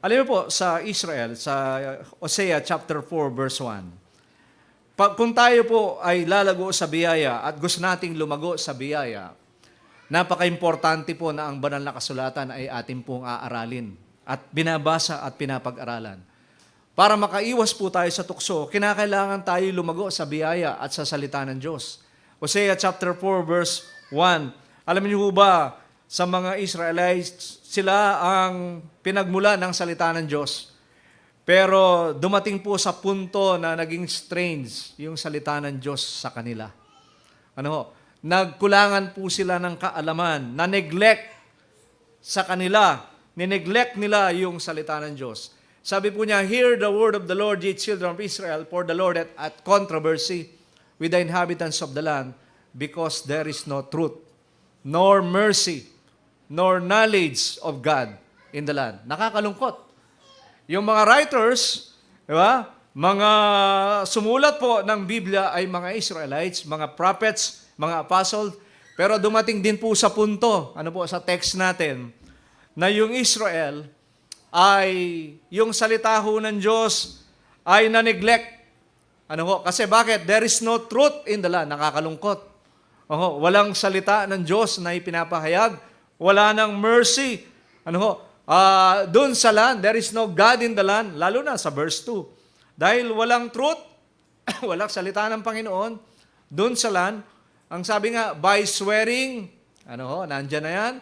Alam mo po, sa Israel, sa Hosea chapter 4, verse 1, kung tayo po ay lalago sa biyaya at gusto nating lumago sa biyaya, napaka-importante po na ang banal na kasulatan ay ating pong aaralin at binabasa at pinapag-aralan. Para makaiwas po tayo sa tukso, kinakailangan tayo lumago sa biyaya at sa salita ng Diyos. Hosea chapter 4, verse 1, alam niyo ba, sa mga Israelites, sila ang pinagmula ng salita ng Diyos. Pero dumating po sa punto na naging strange yung salita ng Diyos sa kanila. Ano ho? Nagkulangan po sila ng kaalaman, na-neglect sa kanila, nineglect nila yung salita ng Diyos. Sabi po niya, "Hear the word of the Lord, ye children of Israel, for the Lord at controversy with the inhabitants of the land, because there is no truth, nor mercy, nor knowledge of God in the land." Nakakalungkot. Yung mga writers, di ba? Mga sumulat po ng Biblia ay mga Israelites, mga prophets, mga apostles, pero dumating din po sa punto, ano po sa text natin, na yung Israel ay, yung salita ho ng Diyos ay na-neglect. Ano ho? Kasi bakit? There is no truth in the land. Nakakalungkot. Walang salita ng Diyos na ipinapahayag. Wala nang mercy. Ano ho? Doon sa land, there is no God in the land. Lalo na sa verse 2. Dahil walang truth, walang salita ng Panginoon, doon sa land, ang sabi nga, by swearing, ano ho, nandyan na yan,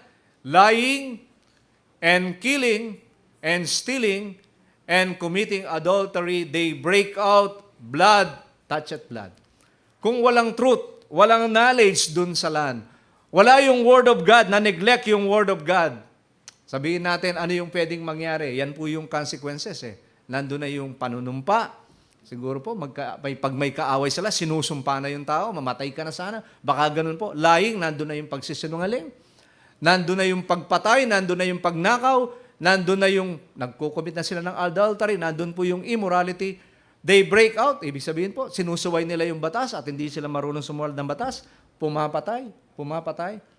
lying, and killing, and stealing, and committing adultery, they break out blood, toucheth blood. Kung walang truth, walang knowledge doon sa land, wala yung Word of God, na-neglect yung Word of God. Sabihin natin, ano yung pwedeng mangyari? Yan po yung consequences eh. Nandun na yung panunumpa. Siguro po, pag may kaaway sila, sinusumpa na yung tao, mamatay ka na sana. Baka ganun po. Lying, nandun na yung pagsisinungaling. Nandun na yung pagpatay, nandun na yung pagnakaw, nandun na yung nagkukumit na sila ng adultery, nandun po yung immorality. They break out. Ibig sabihin po, sinusuway nila yung batas at hindi sila marunong sumuwal ng batas. Pumapatay.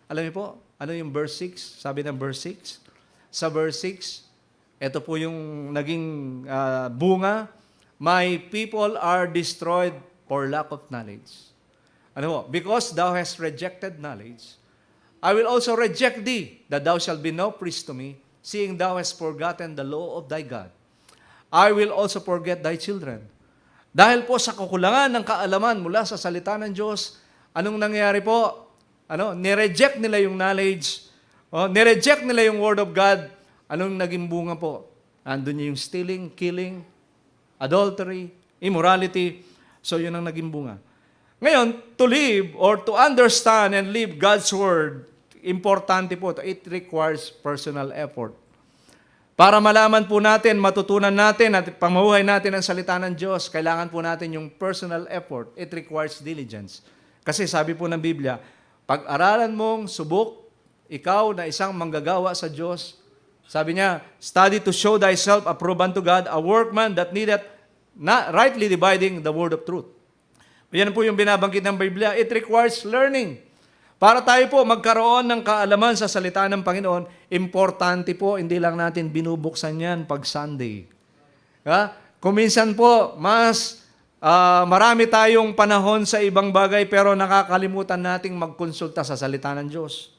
Alam niyo po, ano yung verse 6? Sabi ng verse 6. Sa verse 6, ito po yung naging bunga. My people are destroyed for lack of knowledge. Ano po? Because thou hast rejected knowledge, I will also reject thee, that thou shalt be no priest to me, seeing thou hast forgotten the law of thy God. I will also forget thy children. Dahil po sa kakulangan ng kaalaman mula sa salita ng Diyos, anong nangyayari po? Nireject nila yung knowledge, nireject nila yung Word of God. Anong naging bunga po? Andun yung stealing, killing, adultery, immorality. So yun ang naging bunga. Ngayon, to live or to understand and live God's Word, importante po ito. It requires personal effort. Para malaman po natin, matutunan natin at pamamuhay natin ang salita ng Diyos, kailangan po natin yung personal effort. It requires diligence. Kasi sabi po ng Biblia, pag-aralan mong subok, ikaw na isang manggagawa sa Diyos, sabi niya, study to show thyself approved unto God, a workman that needeth not rightly dividing the word of truth. Yan po yung binabanggit ng Biblia. It requires learning. Para tayo po magkaroon ng kaalaman sa salita ng Panginoon, importante po, hindi lang natin binubuksan yan pag Sunday. Kung minsan po, marami tayong panahon sa ibang bagay, pero nakakalimutan nating magkonsulta sa salita ng Diyos.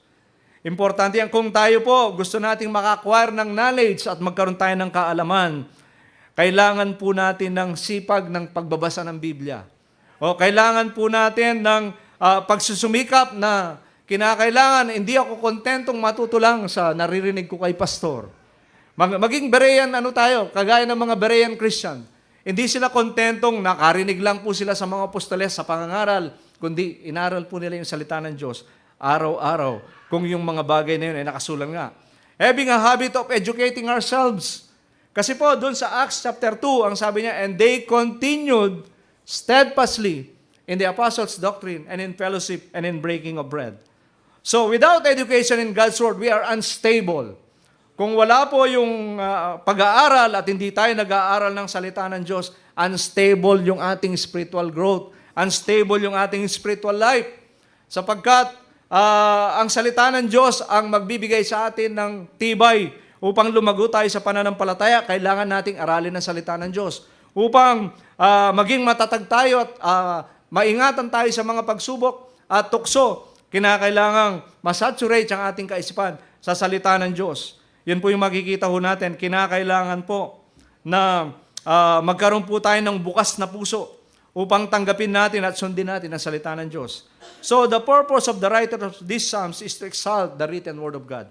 Importante yan. Kung tayo po gusto nating maka-acquire ng knowledge at magkaroon tayo ng kaalaman, kailangan po natin ng sipag ng pagbabasa ng Biblia. Kailangan po natin ng pagsusumikap na kinakailangan, hindi ako kontentong matuto lang sa naririnig ko kay pastor. Maging Berean tayo, kagaya ng mga Berean Christian. Hindi sila kontentong nakarinig lang po sila sa mga apostoles sa pangangaral, kundi inaral po nila yung salita ng Diyos araw-araw, kung yung mga bagay na yun ay nakasulang nga. Having a habit of educating ourselves. Kasi po, doon sa Acts chapter 2, ang sabi niya, and they continued steadfastly in the apostles' doctrine and in fellowship and in breaking of bread. So, without education in God's Word, we are unstable. Kung wala po yung pag-aaral at hindi tayo nag-aaral ng salita ng Diyos, unstable yung ating spiritual growth, unstable yung ating spiritual life. Sapagkat ang salita ng Diyos ang magbibigay sa atin ng tibay Upang lumago tayo sa pananampalataya, kailangan nating aralin ang salita ng Diyos. Upang maging matatag tayo at maingatan tayo sa mga pagsubok at tukso, kinakailangang masaturate ang ating kaisipan sa salita ng Diyos. Yun po yung makikita ho natin. Kinakailangan po na magkaroon po tayo ng bukas na puso upang tanggapin natin at sundin natin ang salita ng Diyos. So the purpose of the writer of these Psalms is to exalt the written word of God.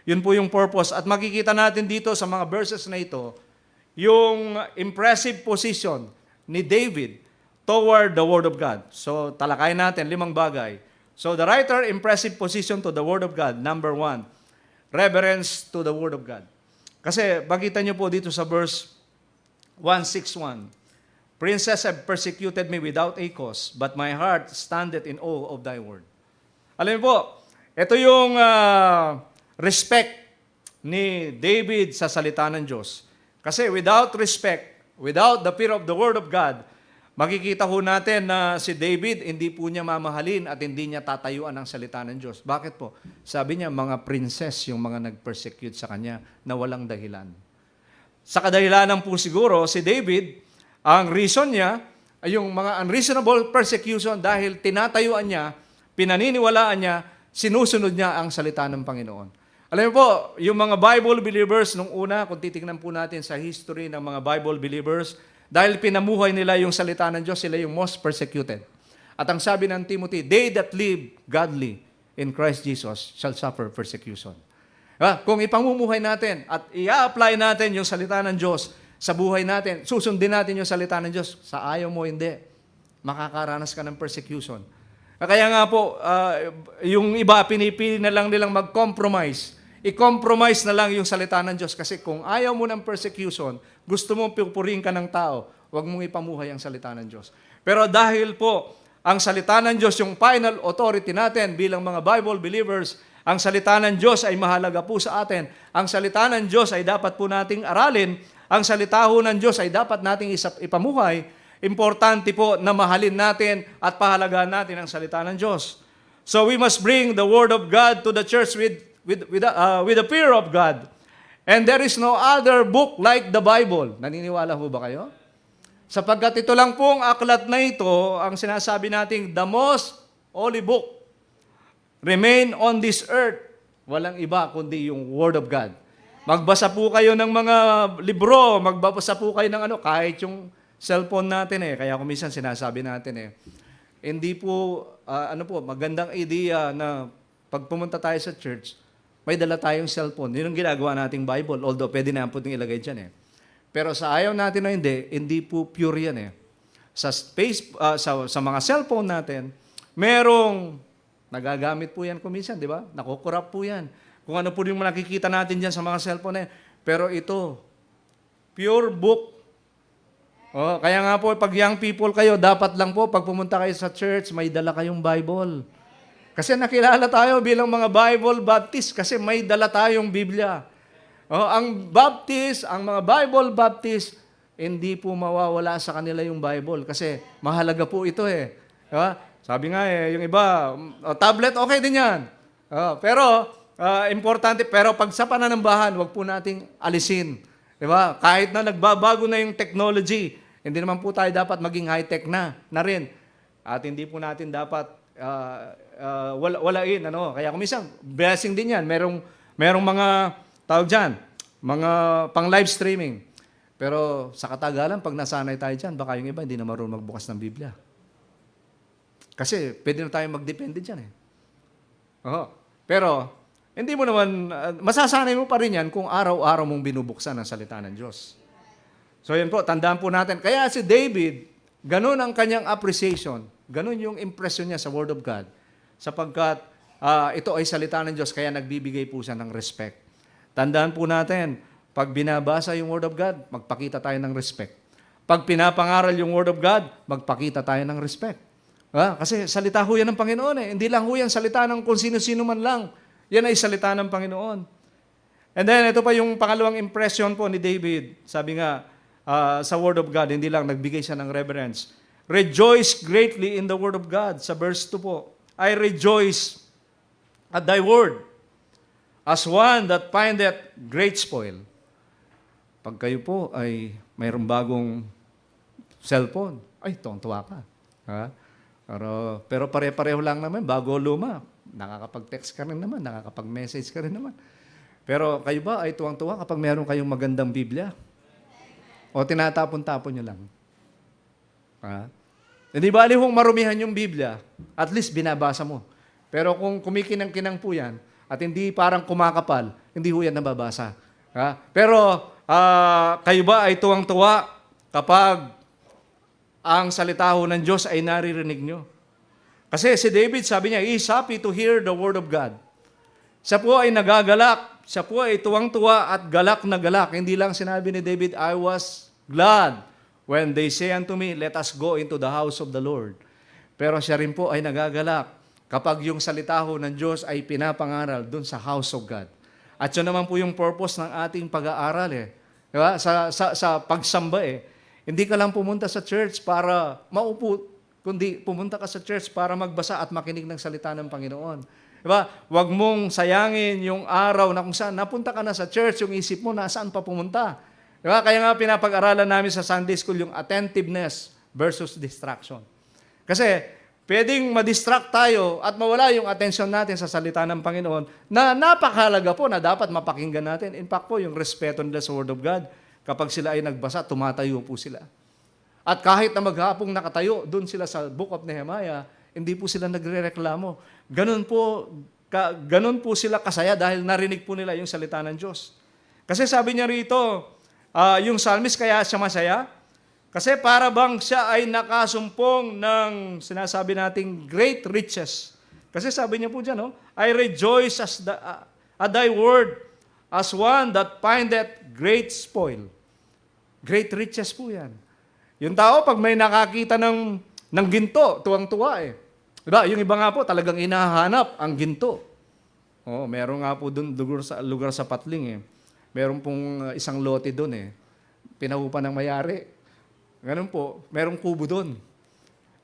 Yun po yung purpose. At makikita natin dito sa mga verses na ito, yung impressive position ni David toward the word of God. So talakayin natin 5 bagay. So the writer, impressive position to the word of God. Number 1, reverence to the word of God. Kasi makita nyo po dito sa verse 161, Princes have persecuted me without a cause, but my heart standeth in awe of thy word. Alam niyo po, ito yung respect ni David sa salita ng Diyos. Kasi without respect, without the fear of the word of God, makikita ho natin na si David, hindi po niya mamahalin at hindi niya tatayuan ang salita ng Diyos. Bakit po? Sabi niya, mga princess yung mga nag-persecute sa kanya na walang dahilan. Sa kadahilanan po siguro, si David, ang reason niya ay yung mga unreasonable persecution dahil tinatayuan niya, pinaniniwalaan niya, sinusunod niya ang salita ng Panginoon. Alam mo po, yung mga Bible believers nung una, kung titingnan po natin sa history ng mga Bible believers, dahil pinamuhay nila yung salita ng Diyos, sila yung most persecuted. At ang sabi ng Timothy, they that live godly in Christ Jesus shall suffer persecution. Kung ipamumuhay natin at i-apply natin yung salita ng Diyos sa buhay natin, susundin natin yung salita ng Diyos, sa ayaw mo hindi, makakaranas ka ng persecution. Kaya nga po, yung iba, pinipili na lang nilang mag-compromise. I-compromise na lang yung salita ng Diyos. Kasi kung ayaw mo ng persecution, gusto mong pupurihin ka ng tao, huwag mong ipamuhay ang salita ng Diyos. Pero dahil po, ang salita ng Diyos, yung final authority natin bilang mga Bible believers, ang salita ng Diyos ay mahalaga po sa atin. Ang salita ng Diyos ay dapat po nating aralin. Ang salita ho ng Diyos ay dapat nating ipamuhay. Importante po na mahalin natin at pahalagaan natin ang salita ng Diyos. So we must bring the Word of God to the church with the fear of God. And there is no other book like the Bible. Naniniwala ho ba kayo? Sapagkat ito lang pong aklat na ito, ang sinasabi nating the most holy book remain on this earth. Walang iba kundi yung Word of God. Magbasa po kayo ng mga libro, magbasa po kayo ng kahit yung cellphone natin kaya kung minsan sinasabi natin hindi po, magandang idea na pag pumunta tayo sa church, may dala tayong cellphone. Yun ang ginagawa nating Bible, although pwede na po itong ilagay dyan Pero sa ayaw natin na hindi po pure yan Sa space, sa mga cellphone natin, merong nagagamit po yan kuminsan, di ba? Nakukurap po yan. Kung ano po yung nakikita natin dyan sa mga cellphone Pero ito, pure book. Kaya nga po, pag young people kayo, dapat lang po, pag pumunta kayo sa church, may dala kayong Bible. Kasi nakilala tayo bilang mga Bible Baptist kasi may dala tayong Biblia. Ang Baptist, ang mga Bible Baptist, hindi po mawawala sa kanila yung Bible kasi mahalaga po ito Diba? Sabi nga yung iba, tablet, okay din yan. Pero, importante, pero pag sa pananambahan, wag po nating alisin. Diba? Kahit na nagbabago na yung technology, hindi naman po tayo dapat maging high-tech na rin. At hindi po natin dapat walain. Kaya kung minsan, blessing din yan. Merong mga, tawag dyan, mga pang live streaming. Pero sa katagalan, pag nasanay tayo dyan, baka yung iba hindi na marunong magbukas ng Biblia. Kasi pwede na tayo magdepende dyan Pero, hindi mo naman, masasanay mo pa rin yan kung araw-araw mong binubuksan ang salita ng Diyos. So yun po, tandaan po natin. Kaya si David, ganun ang kanyang appreciation. Ganun yung impression niya sa Word of God. Sapagkat ito ay salita ng Diyos, kaya nagbibigay po siya ng respect. Tandaan po natin, pag binabasa yung Word of God, magpakita tayo ng respect. Pag pinapangaral yung Word of God, magpakita tayo ng respect. Kasi salita ho yan ng Panginoon Hindi lang ho yan salita ng kung sino-sino man lang. Yan ay salita ng Panginoon. And then, ito pa yung pangalawang impression po ni David. Sabi nga, sa Word of God, hindi lang nagbigay siya ng reverence. Rejoice greatly in the Word of God. Sa verse 2 po, I rejoice at thy word. as one that findeth great spoil. Pag kayo po ay mayroong bagong cellphone, ay, tuwang-tuwa ka. Ha? Pero pare-pareho lang naman, bago luma. Nakakapag-text ka rin naman, nakakapag-message ka rin naman. Pero kayo ba ay tuwang-tuwa kapag meron kayong magandang Biblia? O tinatapon-tapon nyo lang? Ha? Hindi ba alihong marumihan yung Biblia? At least binabasa mo. Pero kung kumikinang-kinang po yan, at hindi parang kumakapal, hindi ho yan nababasa. Ha? Pero kayo ba ay tuwang-tuwa kapag ang salita ho ng Diyos ay naririnig nyo? Kasi si David, sabi niya, he is happy to hear the word of God. Siya po ay nagagalak. Siya po ay tuwang-tuwa at galak na galak. Hindi lang sinabi ni David, I was glad when they say unto me, let us go into the house of the Lord. Pero siya rin po ay nagagalak kapag yung salita ho ng Diyos ay pinapangaral dun sa house of God. At yun naman po yung purpose ng ating pag-aaral Diba? Sa pagsamba Hindi ka lang pumunta sa church para maupo, kundi pumunta ka sa church para magbasa at makinig ng salita ng Panginoon. Diba? Huwag mong sayangin yung araw na kung saan napunta ka na sa church, yung isip mo nasaan pa pumunta. Diba? Kaya nga pinapag-aralan namin sa Sunday School yung attentiveness versus distraction. Kasi pwedeng madistract tayo at mawala yung attention natin sa salita ng Panginoon na napakahalaga po na dapat mapakinggan natin. In fact po, yung respeto nila sa Word of God, kapag sila ay nagbasa, tumatayo po sila. At kahit na maghapong nakatayo, doon sila sa Book of Nehemiah, hindi po sila nagrereklamo. Ganun po sila kasaya dahil narinig po nila yung salita ng Diyos. Kasi sabi niya rito, yung psalmist kaya siya masaya, kasi para bang siya ay nakasumpong ng sinasabi nating great riches. Kasi sabi niya po dyan, I rejoice at thy word as one that findeth great spoil. Great riches po yan. Yung tao, pag may nakakita ng ginto, tuwang-tuwa Diba? Yung iba nga po, talagang inahanap ang ginto. Meron nga po doon lugar sa Patling Meron pong isang lote doon Pinaupa ng mayari. Ganun po, merong kubo doon.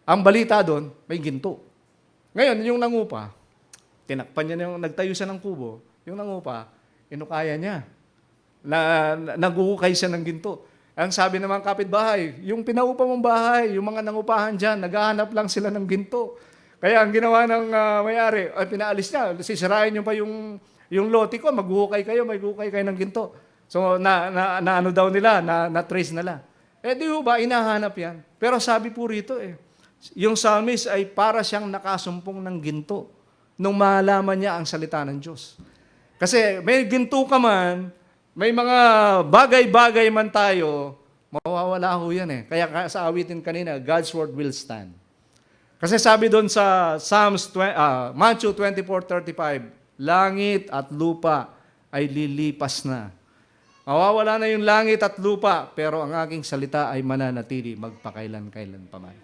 Ang balita doon, may ginto. Ngayon, yung nangupa, tinakpan niya nagtayo siya ng kubo. Yung nangupa, inukaya niya. Naguhukay siya ng ginto. Ang sabi naman kapitbahay, yung pinaupa mong bahay, yung mga nangupahan dyan, naghahanap lang sila ng ginto. Kaya ang ginawa ng may-ari, ay pinaalis niya, sisirain niyo pa yung lote ko, maghuhukay kayo ng ginto. So, ano daw nila, na-trace nila. Di ba, inahanap yan. Pero sabi po rito yung psalmist ay para siyang nakasumpong ng ginto nung malaman niya ang salita ng Diyos. Kasi may ginto ka man, may mga bagay-bagay man tayo, mawawala ho yan Kaya sa awitin kanina, God's word will stand. Kasi sabi doon sa Matthew 24:35, langit at lupa ay lilipas na. Mawawala na yung langit at lupa, pero ang aking salita ay mananatili magpakailan-kailan pa man.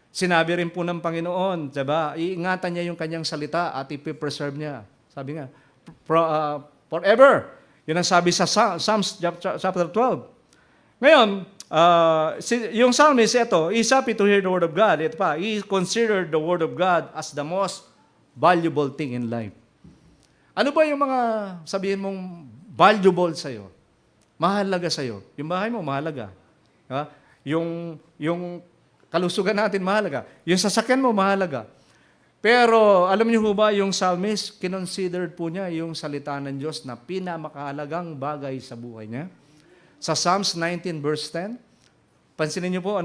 Sinabi rin po ng Panginoon, diba? Iingatan niya yung kanyang salita at ipipreserve niya. Sabi nga, forever. Yun ang sabi sa Psalms chapter 12. Ngayon, yung psalmist, he's happy to hear the word of God. Ito pa, he considered the word of God as the most valuable thing in life. Ano ba yung mga sabihin mong valuable sa'yo? Mahalaga sa'yo. Yung bahay mo, mahalaga. Ha? Yung kalusugan natin, mahalaga. Yung sasakyan mo, mahalaga. Pero alam niyo ba yung psalmist, kinonsidered po niya yung salita ng Diyos na pinamakahalagang bagay sa buhay niya. Sa Psalms 19 verse 10, pansinin niyo po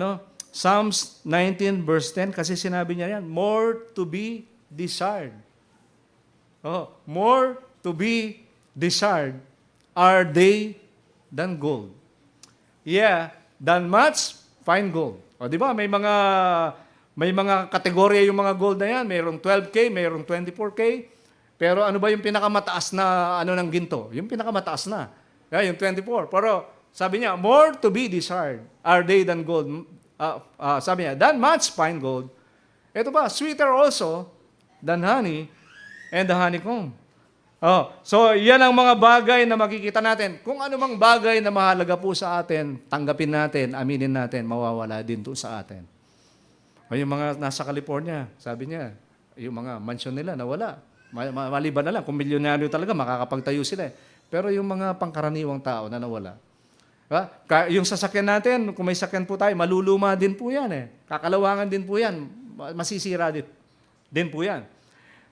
Psalms 19 verse 10 kasi sinabi niya yan, more to be desired. More to be desired are they than gold. Yeah, than much fine gold. Di ba? May mga kategorya yung mga gold na yan. Mayroong 12K, mayroong 24K. Pero ano ba yung pinakamataas na ng ginto? Yung pinakamataas na. Yung 24. Pero sabi niya, more to be desired are they than gold. Sabi niya, than much fine gold. Ito ba, sweeter also than honey and the honeycomb. So yan ang mga bagay na makikita natin. Kung ano mang bagay na mahalaga po sa atin, tanggapin natin, aminin natin, mawawala din to sa atin. O yung mga nasa California, sabi niya, yung mga mansion nila nawala. Maliban na lang, kung milyonaryo talaga, makakapagtayo sila eh. Pero yung mga pangkaraniwang tao na nawala, yung sasakyan natin, kung may sakyan po tayo, maluluma din po yan eh. Kakalawangan din po yan. Masisira din po yan.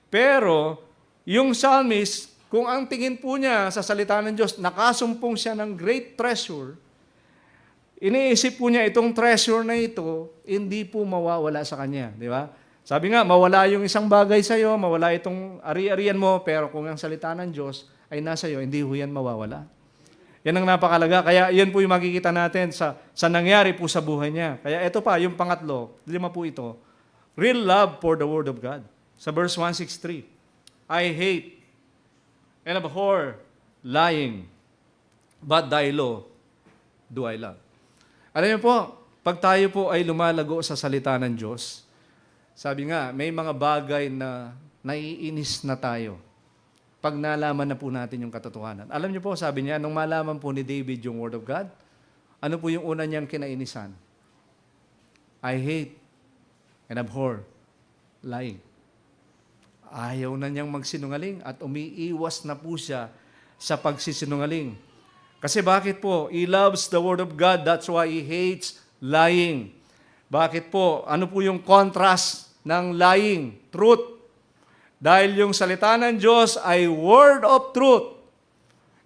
Pero, yung psalmist, kung ang tingin po niya sa salita ng Diyos, nakasumpong siya ng great treasure, iniisip po niya itong treasure na ito, hindi po mawawala sa kanya. Di ba? Sabi nga, mawala yung isang bagay sa iyo, mawala itong ari-arian mo, pero kung ang salita ng Diyos ay nasa iyo, hindi po yan mawawala. Yan ang napakalaga. Kaya yan po yung makikita natin sa nangyari po sa buhay niya. Kaya ito pa, yung pangatlo, 5 po ito. Real love for the Word of God. Sa verse 163, I hate and abhor lying, but thy law do I love. Alam niyo po, pag tayo po ay lumalago sa salita ng Diyos, sabi nga, may mga bagay na naiinis na tayo pag nalaman na po natin yung katotohanan. Alam niyo po, sabi niya, nung malaman po ni David yung Word of God, ano po yung una niyang kinainisan? I hate and abhor lying. Ayaw na niyang magsinungaling at umiiwas na po siya sa pagsisinungaling. Kasi bakit po? He loves the Word of God, that's why he hates lying. Bakit po? Ano po yung contrast ng lying? Truth. Dahil yung salita ng Diyos ay word of truth.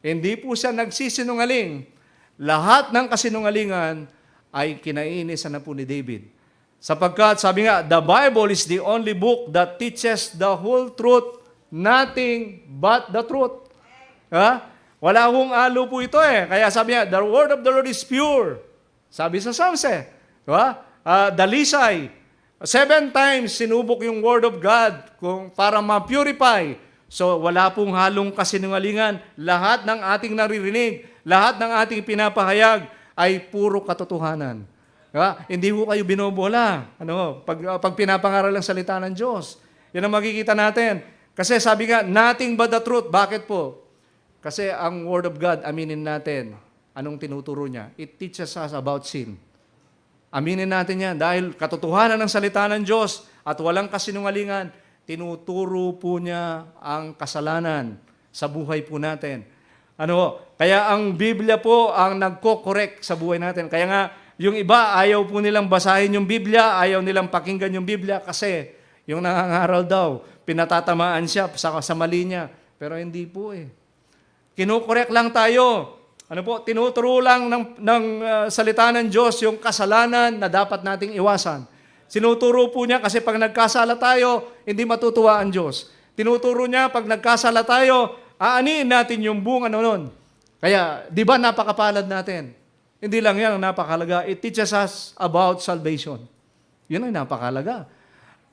Hindi po siya nagsisinungaling. Lahat ng kasinungalingan ay kinainisan na po ni David. Sapagkat, sabi nga, the Bible is the only book that teaches the whole truth, nothing but the truth. Wala akong alo po ito eh. Kaya sabi niya, the word of the Lord is pure. Sabi sa Psalms eh. Dalisay. 7 times sinubok yung Word of God para ma-purify. So wala pong halong kasinungalingan. Lahat ng ating naririnig, lahat ng ating pinapahayag ay puro katotohanan. Hindi po kayo binobola. Pag pinapangaral ang salita ng Diyos. Yan ang makikita natin. Kasi sabi nga, nothing but the truth. Bakit po? Kasi ang Word of God, aminin natin, anong tinuturo niya? It teaches us about sin. Aminin natin yan dahil katotohanan ng salita ng Diyos at walang kasinungalingan, tinuturo po niya ang kasalanan sa buhay po natin. Kaya ang Biblia po ang nagko-correct sa buhay natin. Kaya nga, yung iba ayaw po nilang basahin yung Biblia, ayaw nilang pakinggan yung Biblia kasi yung nangangaral daw, pinatatamaan siya sa mali niya. Pero hindi po eh. Kino-correct lang tayo. Tinuturo lang ng salita ng Diyos yung kasalanan na dapat nating iwasan. Sinuturo po niya kasi pag nagkasala tayo, hindi matutuwa ang Diyos. Tinuturo niya pag nagkasala tayo, aaniin natin yung bunga noon. Kaya, di ba napakapalad natin? Hindi lang yan ang napakalaga. It teaches us about salvation. Yun ang napakalaga.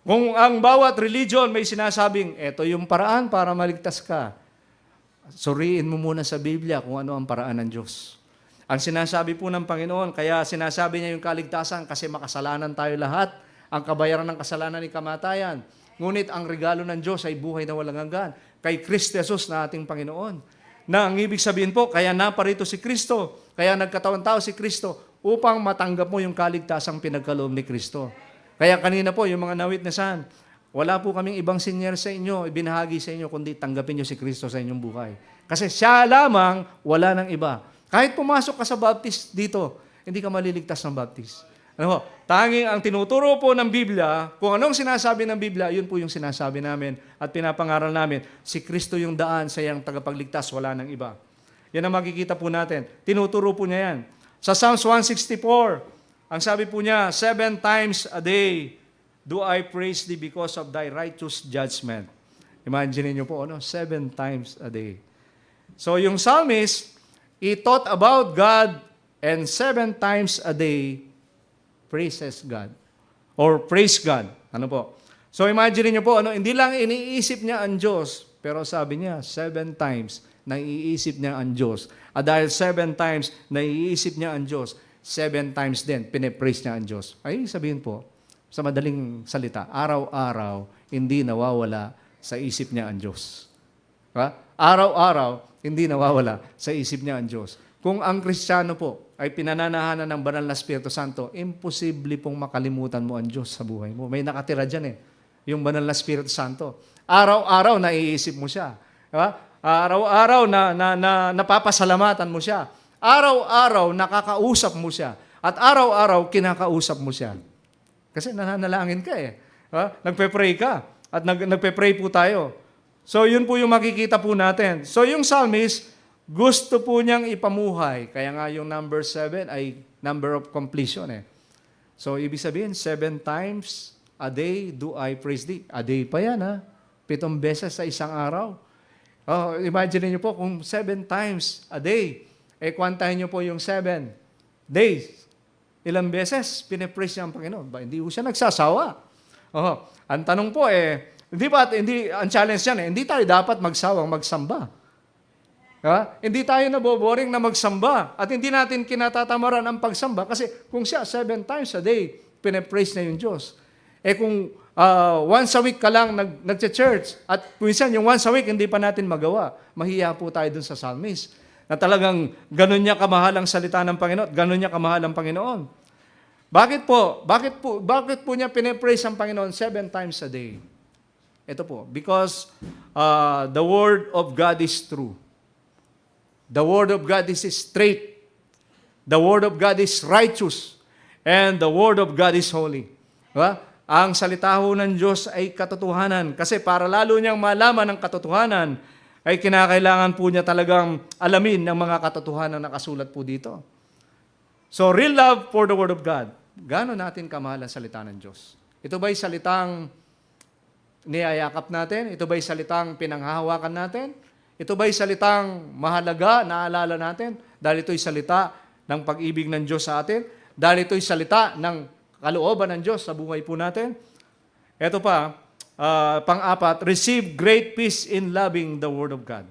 Kung ang bawat religion may sinasabing, eto yung paraan para maligtas ka, suriin mo muna sa Biblia kung ano ang paraan ng Diyos. Ang sinasabi po ng Panginoon, kaya sinasabi niya yung kaligtasan kasi makasalanan tayo lahat. Ang kabayaran ng kasalanan ay kamatayan. Ngunit ang regalo ng Diyos ay buhay na walang hanggan. Kay Kristo Jesus na ating Panginoon. Na ang ibig sabihin po, kaya naparito si Kristo, kaya nagkatawan tao si Kristo upang matanggap mo yung kaligtasang pinagkaloob ni Kristo. Kaya kanina po, yung mga na-witnessan, wala po kaming ibang senior sa inyo, ibinahagi sa inyo, kundi tanggapin nyo si Kristo sa inyong buhay. Kasi siya lamang, wala ng iba. Kahit pumasok ka sa baptist dito, hindi ka maliligtas ng baptist. Tanging ang tinuturo po ng Biblia, kung anong sinasabi ng Biblia, yun po yung sinasabi namin at pinapangaral namin. Si Kristo yung daan sa iyang tagapagligtas, wala ng iba. Yan ang makikita po natin. Tinuturo po niya yan. Sa Psalms 164, ang sabi po niya, 7 times a day, do I praise thee because of thy righteous judgment. Imagine niyo po, 7 times a day. So yung psalmist, he thought about God and 7 times a day praises God. Or praise God. So imagine niyo po, hindi lang iniisip niya ang Diyos, pero sabi niya, 7 times naiisip niya ang Diyos. At dahil 7 times naiisip niya ang Diyos, 7 times din pinipraise niya ang Diyos. Ay, sabihin po, sa madaling salita, araw-araw, hindi nawawala sa isip niya ang Diyos. Araw-araw, hindi nawawala sa isip niya ang Diyos. Kung ang Kristiyano po ay pinananahanan ng banal na Espiritu Santo, imposible pong makalimutan mo ang Diyos sa buhay mo. May nakatira dyan eh. yung banal na Espiritu Santo. Araw-araw naiisip mo siya. Diba? Araw-araw napapasalamatan mo siya. Araw-araw nakakausap mo siya. At araw-araw kinakausap mo siya. Kasi nananalangin ka eh. Diba? Nagpe-pray ka. At nagpe-pray po tayo. So yun po yung makikita po natin. So yung psalmist, gusto po niyang ipamuhay. Kaya nga yung number 7 ay number of completion eh. So ibig sabihin, 7 times a day do I praise thee. A day pa yan ha. 7 beses sa isang araw. Oh, imagine niyo po kung 7 times a day. Kwantahin niyo po yung 7 days. Ilang beses pinipraise niya ang Panginoon? Ba, hindi po siya nagsasawa. Oh, ang tanong po ang challenge yan hindi tayo dapat magsawang magsamba. Hindi tayo naboboring na magsamba at hindi natin kinatatamaran ang pagsamba kasi kung siya 7 times a day, pinipraise na yung Diyos. Kung once a week ka lang nagche-church at minsan yung once a week hindi pa natin magawa, mahiya po tayo dun sa psalmist na talagang ganun niya kamahal ang salita ng Panginoon, ganun niya kamahal ang Panginoon. Bakit po niya pinipraise ang Panginoon 7 times a day? Ito po, because the Word of God is true. The Word of God is straight. The Word of God is righteous. And the Word of God is holy. Diba? Ang salita ho ng Diyos ay katotohanan. Kasi para lalo niyang malaman ang katotohanan, ay kinakailangan po niya talagang alamin ng mga katotohanan na nakasulat po dito. So, real love for the Word of God. Gaano natin kamahal ang salita ng Diyos? Ito ba'y salitang niyayakap natin? Ito ba'y salitang pinanghahawakan natin? Ito ba'y salitang mahalaga, naalala natin? Dahil ito'y salita ng pag-ibig ng Diyos sa atin? Dahil ito'y salita ng kalooban ng Diyos sa buhay po natin? Ito pa, pang-apat, receive great peace in loving the Word of God.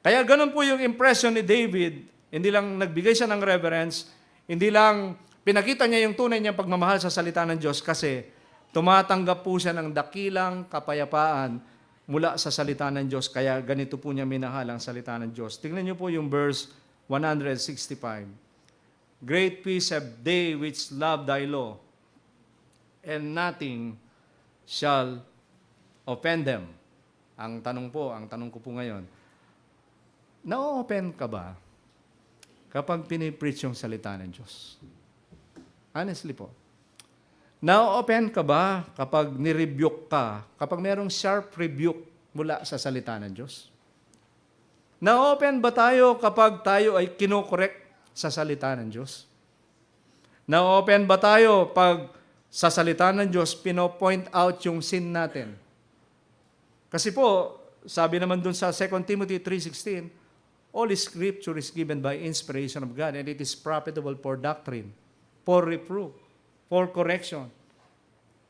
Kaya ganun po yung impression ni David, hindi lang nagbigay siya ng reverence, hindi lang pinakita niya yung tunay niyang pagmamahal sa salita ng Diyos kasi tumatanggap po siya ng dakilang kapayapaan mula sa salita ng Diyos. Kaya ganito po niya minahal ang salita ng Diyos. Tingnan niyo po yung verse 165. Great peace have they which love thy law, and nothing shall offend them. Ang tanong ko po ngayon, na-open ka ba kapag pinipreach yung salita ng Diyos? Honestly po. Na-open ka ba kapag nirebuke ka, kapag merong sharp rebuke mula sa salita ng Diyos? Na-open ba tayo kapag tayo ay kinokorek sa salita ng Diyos? Na-open ba tayo pag sa salita ng Diyos pino-point out yung sin natin? Kasi po, sabi naman dun sa 2 Timothy 3:16, all Scripture is given by inspiration of God and it is profitable for doctrine, for reproof, for correction,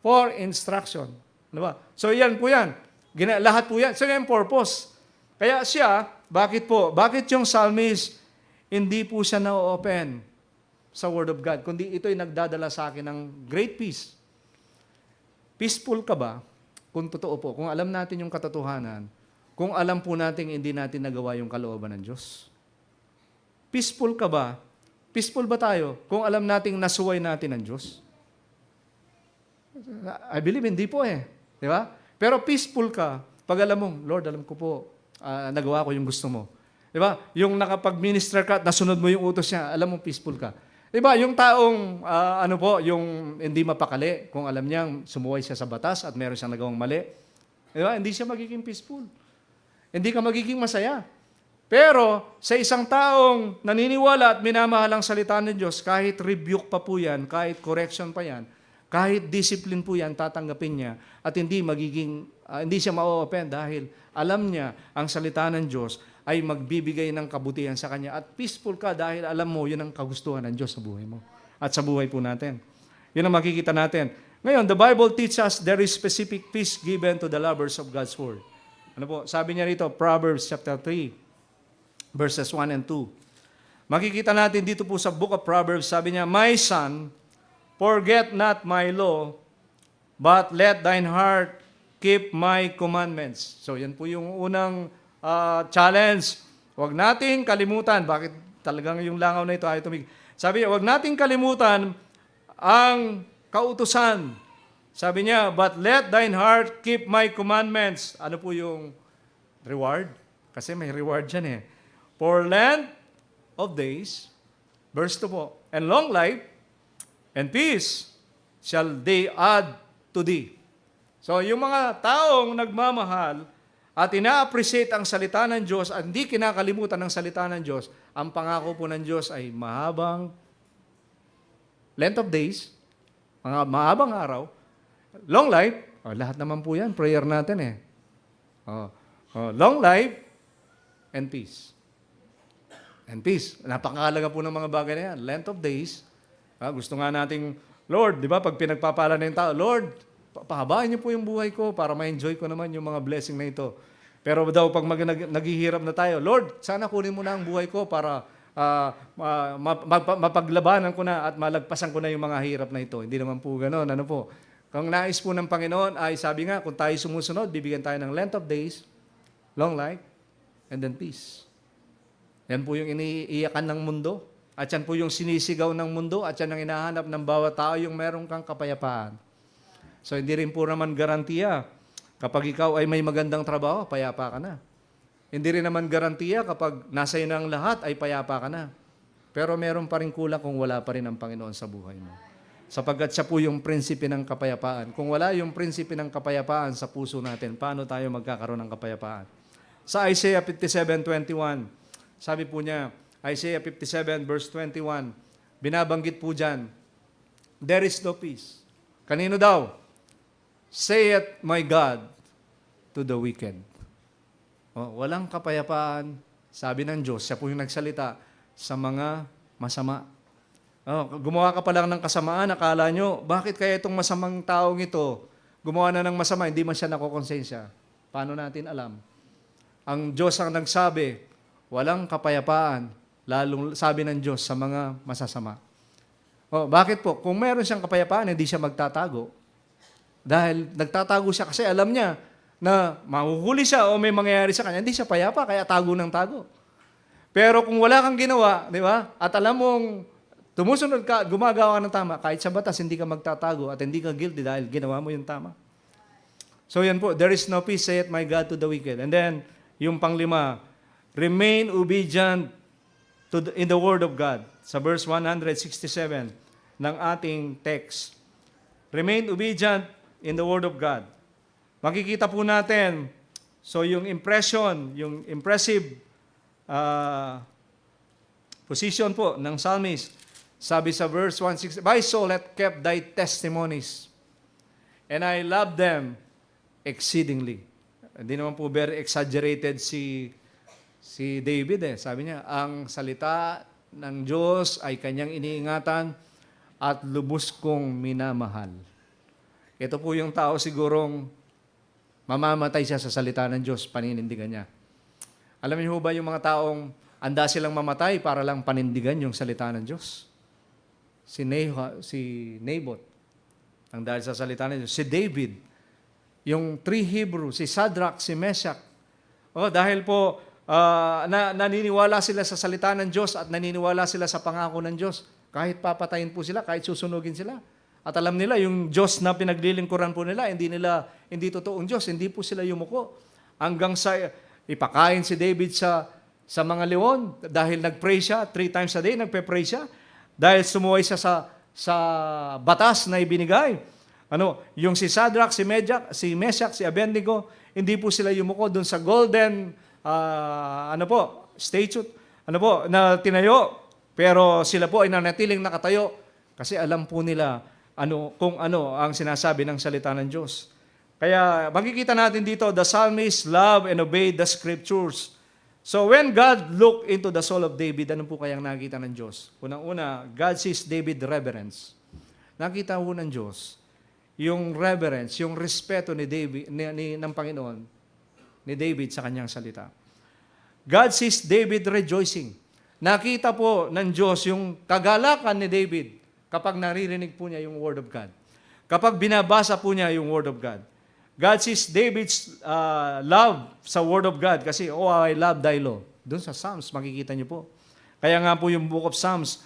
for instruction. Diba? So yan po yan. Lahat po yan. So yan purpose. Kaya siya, bakit po? Bakit yung psalmist, hindi po siya na-open sa Word of God, kundi ito'y nagdadala sa akin ng great peace. Peaceful ka ba? Kung totoo po, kung alam natin yung katotohanan, kung alam po natin hindi natin nagawa yung kalooban ng Diyos. Peaceful ka ba? Peaceful ba tayo kung alam nating nasuway natin ang Diyos? I believe hindi po eh. Di ba? Pero peaceful ka pag alam mo, Lord, alam ko po, nagawa ko yung gusto mo. Di ba? Yung nakapag-minister ka at nasunod mo yung utos niya, alam mo peaceful ka. Di ba? Yung taong, yung hindi mapakali, kung alam niyang sumuway siya sa batas at meron siyang nagawang mali, di ba? Hindi siya magiging peaceful. Hindi ka magiging masaya. Pero sa isang taong naniniwala at minamahal ang salita ng Diyos, kahit rebuke pa po yan, kahit correction pa yan, kahit discipline po yan, tatanggapin niya at hindi siya ma-open dahil alam niya ang salita ng Diyos ay magbibigay ng kabutihan sa kanya at peaceful ka dahil alam mo yun ang kagustuhan ng Diyos sa buhay mo at sa buhay po natin. Yun ang makikita natin. Ngayon, the Bible teaches us there is specific peace given to the lovers of God's Word. Ano po? Sabi niya rito, Proverbs chapter 3, verses 1 and 2. Makikita natin dito po sa book of Proverbs, sabi niya, my son, forget not my law, but let thine heart keep my commandments. So yan po yung unang challenge. Huwag nating kalimutan. Bakit talagang yung langaw na ito ay tumig? Sabi niya, huwag nating kalimutan ang kautusan Sabi niya, but let thine heart keep my commandments. Ano po yung reward? Kasi may reward dyan eh. For length of days, verse 2 po, and long life, and peace shall they add to thee. So yung mga taong nagmamahal at ina-appreciate ang salita ng Diyos at hindi kinakalimutan ang salita ng Diyos, ang pangako po ng Diyos ay mahabang length of days, mga mahabang araw, long life, lahat naman po yan, prayer natin eh. Long life and peace. And peace. Napakahalaga po ng mga bagay na yan. Length of days. Gusto nga nating, Lord, di ba, pag pinagpapala ng tao, Lord, pahabain niyo po yung buhay ko para ma-enjoy ko naman yung mga blessing na ito. Pero daw, pag naghihirap na tayo, Lord, sana kunin mo na ang buhay ko para mapaglabanan ko na at malagpasan ko na yung mga hirap na ito. Hindi naman po gano'n. Ano po? Kung nais po ng Panginoon ay sabi nga, kung tayo sumusunod, bibigyan tayo ng length of days, long life, and then peace. Yan po yung iniiyakan ng mundo. At yan po yung sinisigaw ng mundo. At yan ang hinahanap ng bawat tao, yung meron kang kapayapaan. So hindi rin po naman garantiya. Kapag ikaw ay may magandang trabaho, payapa ka na. Hindi rin naman garantiya kapag nasa iyo na ang lahat, ay payapa ka na. Pero meron pa rin kulang kung wala pa rin ang Panginoon sa buhay mo. Sapagkat siya po yung prinsipe ng kapayapaan. Kung wala yung prinsipe ng kapayapaan sa puso natin, paano tayo magkakaroon ng kapayapaan? Sa Isaiah 57:21, sabi po niya, Isaiah 57 verse 21, binabanggit po dyan, there is no peace. Kanino daw? Saith my God to the wicked. Walang kapayapaan, sabi ng Diyos, siya po yung nagsalita sa mga masama. Gumawa ka pa lang ng kasamaan, akala nyo, bakit kaya itong masamang taong ito, gumawa na ng masama, hindi man siya nakokonsensya. Paano natin alam? Ang Diyos ang nagsabi, walang kapayapaan, lalong sabi ng Diyos sa mga masasama. Bakit po? Kung meron siyang kapayapaan, hindi siya magtatago. Dahil nagtatago siya kasi alam niya na mahuhuli siya o may mangyayari sa kanya, hindi siya payapa, kaya tago ng tago. Pero kung wala kang ginawa, di ba? At alam mong tumusunod ka, gumagawa ka ng tama, kahit sa batas, hindi ka magtatago at hindi ka guilty dahil ginawa mo yung tama. So yan po, there is no peace, saith my God to the wicked. And then, yung panglima, remain obedient in the word of God. Sa verse 167 ng ating text. Remain obedient in the word of God. Makikita po natin, so yung impression, yung impressive position po ng psalmist, sabi sa verse 160, my soul hath kept thy testimonies, and I love them exceedingly. Hindi naman po very exaggerated si David eh. Sabi niya, ang salita ng Diyos ay kanyang iniingatan at lubos kong minamahal. Ito po yung tao sigurong mamamatay siya sa salita ng Diyos, paninindigan niya. Alam niyo ba yung mga taong anda silang mamatay para lang panindigan yung salita ng Diyos? Si Naboth, ang dahil sa salita ng Diyos. Si David, yung three Hebrew, si Shadrach, si Meshach. Dahil po naniniwala sila sa salita ng Diyos at naniniwala sila sa pangako ng Diyos. Kahit papatayin po sila, kahit susunugin sila. At alam nila, yung Diyos na pinaglilingkuran po nila, hindi totoong Diyos, hindi po sila yumuko. Hanggang sa ipakain si David sa mga leon, dahil nag-pray siya, 3 times a day, nagpe-pray siya, dahil sumuway siya sa batas na ibinigay. Yung si Shadrach, si Meshach, si Abednego, hindi po sila yumuko dun sa golden, statue, na tinayo. Pero sila po ay nanatiling nakatayo kasi alam po nila kung ano ang sinasabi ng salita ng Diyos. Kaya makikita natin dito, the psalmist loved and obeyed the scriptures. So when God looked into the soul of David, ano po kayang nakita ng Diyos? Unang-una, God sees David reverence. Nakita po ng Diyos yung reverence, yung respeto ni David, ng Panginoon, ni David sa kanyang salita. God sees David rejoicing. Nakita po ng Diyos yung kagalakan ni David kapag naririnig po niya yung Word of God. Kapag binabasa po niya yung Word of God. God sees David's love sa Word of God kasi, I love thy law. Doon sa Psalms, makikita niyo po. Kaya nga po yung Book of Psalms,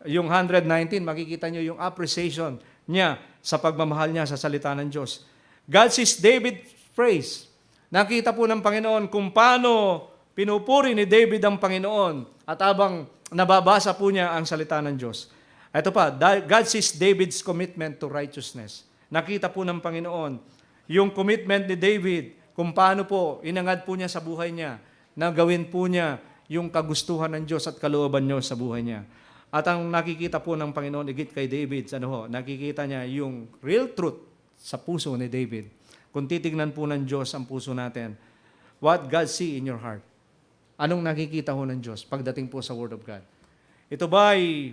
yung 119, makikita nyo yung appreciation niya sa pagmamahal niya sa salita ng Diyos. God sees David praise. Nakita po ng Panginoon kung paano pinupuri ni David ang Panginoon at habang nababasa po niya ang salita ng Diyos. Ito pa, God sees David's commitment to righteousness. Nakita po ng Panginoon yung commitment ni David kung paano po inangad po niya sa buhay niya na gawin po niya yung kagustuhan ng Diyos at kalooban niyo sa buhay niya. At ang nakikita po ng Panginoon higit kay David, nakikita niya yung real truth sa puso ni David. Kung titignan po ng Diyos ang puso natin, what God see in your heart? Anong nakikita ho ng Diyos pagdating po sa Word of God? Ito ba ay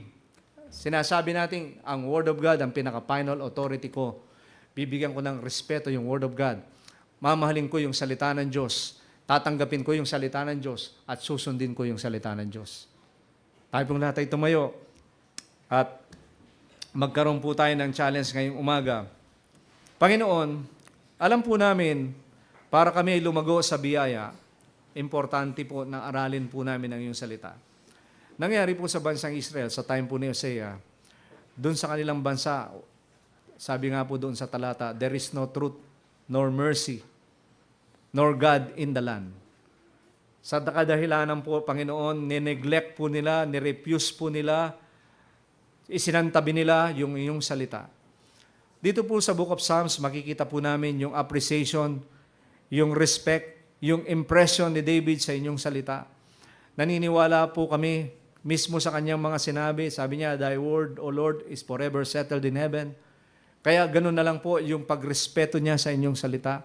sinasabi natin ang Word of God, ang pinaka-final authority ko? Bibigyan ko ng respeto yung Word of God. Mamahalin ko yung salita ng Diyos. Tatanggapin ko yung salita ng Diyos at susundin ko yung salita ng Diyos. Tayo pong lahat ay tumayo at magkaroon po tayo ng challenge ngayong umaga. Panginoon, alam po namin, para kami ay lumago sa biyaya, importante po na aralin po namin ang iyong salita. Nangyari po sa bansang Israel, sa time po ni Hosea, doon sa kanilang bansa, sabi nga po doon sa talata, there is no truth, nor mercy, nor God in the land. Sa kadahilanan po, Panginoon, nineglect po nila, nirefuse po nila, isinantabi nila yung iyong salita. Dito po sa Book of Psalms, makikita po namin yung appreciation, yung respect, yung impression ni David sa inyong salita. Naniniwala po kami mismo sa kanyang mga sinabi. Sabi niya, Thy word, O Lord, is forever settled in heaven. Kaya ganun na lang po yung pagrespeto niya sa inyong salita.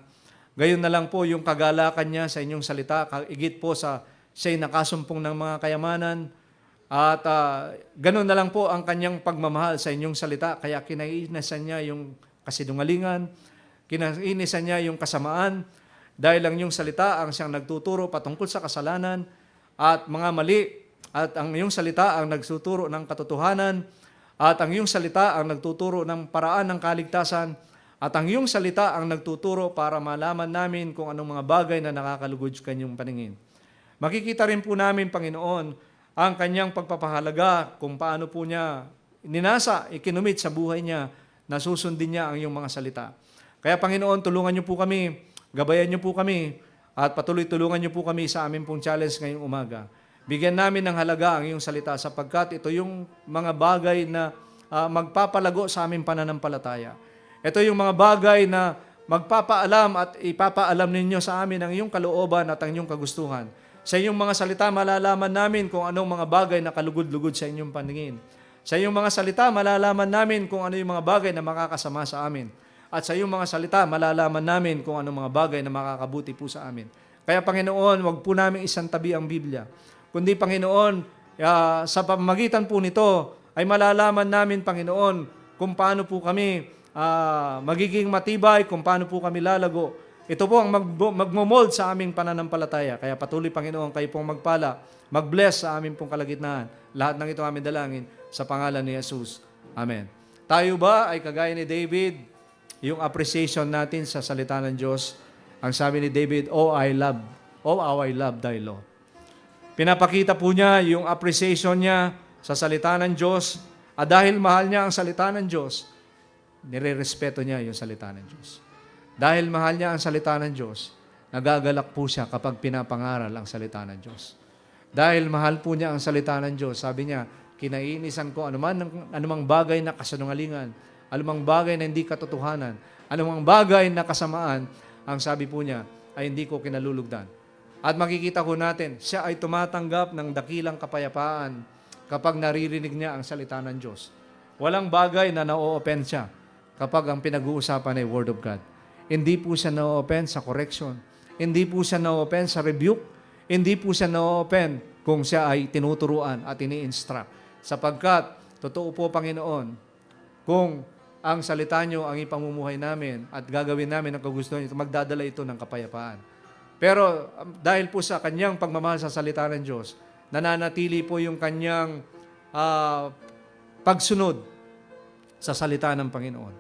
Gayon na lang po yung kagalakan niya sa inyong salita, igit po sa siya'y nakasumpong ng mga kayamanan, at ganun na lang po ang kanyang pagmamahal sa inyong salita, kaya kinainisan niya yung kasinungalingan, kinainisan niya yung kasamaan, dahil ang iyong salita ang siyang nagtuturo patungkol sa kasalanan at mga mali, at ang iyong salita ang nagtuturo ng katotohanan, at ang iyong salita ang nagtuturo ng paraan ng kaligtasan, at ang iyong salita ang nagtuturo para malaman namin kung anong mga bagay na nakakalugod sa kanyang paningin. Makikita rin po namin, Panginoon, ang kanyang pagpapahalaga kung paano po niya ninasa, ikinumit sa buhay niya na susundin niya ang iyong mga salita. Kaya, Panginoon, tulungan niyo po kami, gabayan niyo po kami, at patuloy tulungan niyo po kami sa aming pong challenge ngayong umaga. Bigyan namin ng halaga ang iyong salita sapagkat ito yung mga bagay na magpapalago sa aming pananampalataya. Ito yung mga bagay na magpapaalam at ipapaalam ninyo sa amin ang iyong kalooban at ang iyong kagustuhan. Sa iyong mga salita, malalaman namin kung anong mga bagay na kalugod-lugod sa inyong paningin. Sa iyong mga salita, malalaman namin kung ano yung mga bagay na makakasama sa amin. At sa iyong mga salita, malalaman namin kung anong mga bagay na makakabuti po sa amin. Kaya, Panginoon, wag po namin isang tabi ang Biblia. Kundi, Panginoon, sa pamamagitan po nito, ay malalaman namin, Panginoon, kung paano po kami magiging matibay, kung paano po kami lalago. Ito po ang magmomold sa aming pananampalataya. Kaya patuloy, Panginoon, kayo pong magpala, mag-bless sa aming pong kalagitnaan. Lahat ng ito aming dalangin sa pangalan ni Jesus. Amen. Tayo ba ay kagaya ni David, yung appreciation natin sa salita ng Diyos? Ang sabi ni David, how I love thy law. Pinapakita po niya yung appreciation niya sa salita ng Diyos. At dahil mahal niya ang salita ng Diyos, nire-respeto niya yung salita ng Diyos. Dahil mahal niya ang salita ng Diyos, nagagalak po siya kapag pinapangaral ang salita ng Diyos. Dahil mahal po niya ang salita ng Diyos, sabi niya, kinainisan ko anumang bagay na kasinungalingan, anumang bagay na hindi katotohanan, anumang bagay na kasamaan, ang sabi po niya ay hindi ko kinalulugdan. At makikita ko natin, siya ay tumatanggap ng dakilang kapayapaan kapag naririnig niya ang salita ng Diyos. Walang bagay na na-o-open siya kapag ang pinag-uusapan ay Word of God. Hindi po siya na-open sa correction. Hindi po siya na-open sa rebuke. Hindi po siya na-open kung siya ay tinuturuan at ini-instruct. Sapagkat, totoo po, Panginoon, kung ang salita niyo ang ipamumuhay namin at gagawin namin ang kagustuhan niyo, magdadala ito ng kapayapaan. Pero dahil po sa kanyang pagmamahal sa salita ng Diyos, nananatili po yung kanyang pagsunod sa salita ng Panginoon.